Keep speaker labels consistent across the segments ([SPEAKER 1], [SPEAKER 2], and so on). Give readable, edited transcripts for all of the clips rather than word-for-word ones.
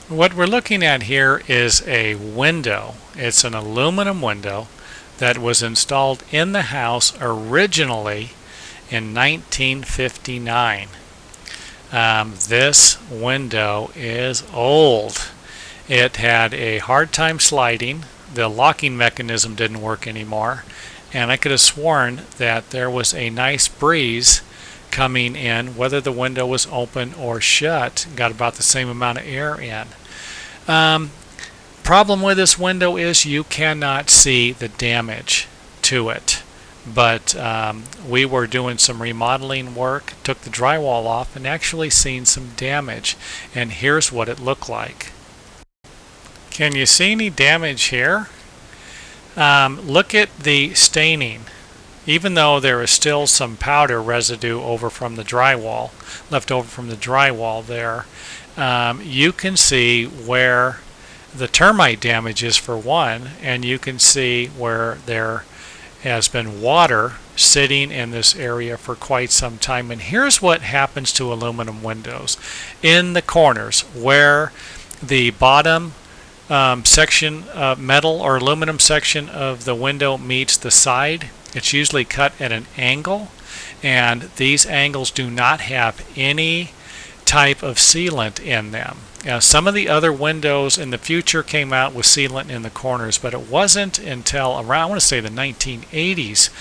[SPEAKER 1] What we're looking at here is a window. It's an aluminum window that was installed in the house originally in 1959. This window is old. It had a hard time sliding. The locking mechanism didn't work anymore, and I could have sworn that there was a nice breeze coming in, whether the window was open or shut, got about the same amount of air in. Problem with this window is you cannot see the damage to it. But we were doing some remodeling work, took the drywall off, and actually seen some damage. And here's what it looked like. Can you see any damage here? Look at the staining. Even though there is still some powder residue over from the drywall, left over from the drywall there, you can see where the termite damage is for one, and you can see where there has been water sitting in this area for quite some time. And here's what happens to aluminum windows. In the corners where the bottom section metal or aluminum section of the window meets the side, it's usually cut at an angle, and these angles do not have any type of sealant in them. Some of the other windows in the future came out with sealant in the corners, but it wasn't until around, I want to say, the 1980s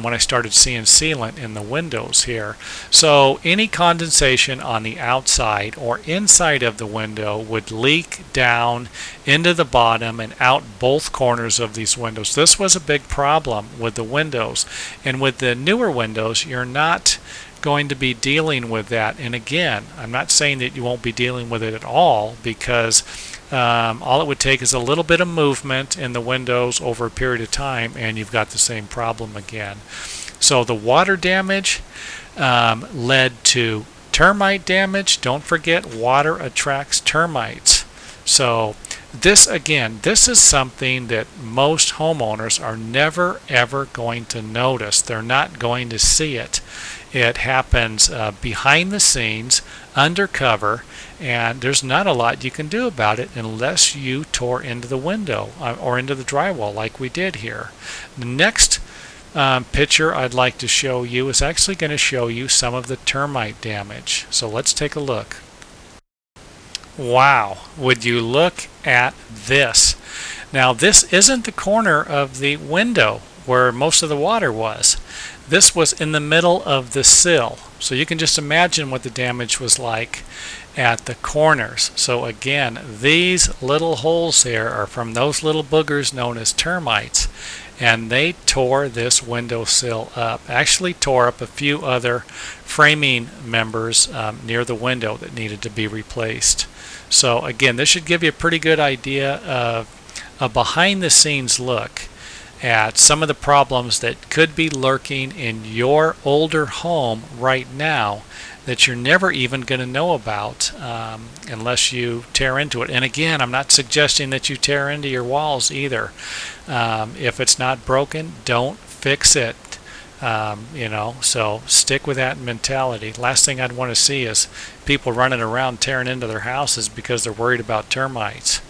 [SPEAKER 1] when I started seeing sealant in the windows here. So any condensation on the outside or inside of the window would leak down into the bottom and out both corners of these windows. This was a big problem with the windows, and with the newer windows you're not going to be dealing with that. And again, I'm not saying that you won't be dealing with it at all, because all it would take is a little bit of movement in the windows over a period of time and you've got the same problem again. So the water damage led to termite damage. Don't forget, water attracts termites. So this, again, this is something that most homeowners are never ever going to notice. They're not going to see it. It happens behind the scenes, undercover, and there's not a lot you can do about it unless you tore into the window or into the drywall like we did here. The next picture I'd like to show you is actually going to show you some of the termite damage. So let's take a look. Wow, would you look at this? Now this isn't the corner of the window where most of the water was. This was in the middle of the sill. So you can just imagine what the damage was like at the corners. So again, these little holes here are from those little boogers known as termites, and they tore this windowsill up. Actually tore up a few other framing members near the window that needed to be replaced. So again, this should give you a pretty good idea of a behind the scenes look at some of the problems that could be lurking in your older home right now that you're never even going to know about unless you tear into it. And again, I'm not suggesting that you tear into your walls either. If it's not broken, don't fix it. So stick with that mentality. Last thing I'd want to see is people running around tearing into their houses because they're worried about termites.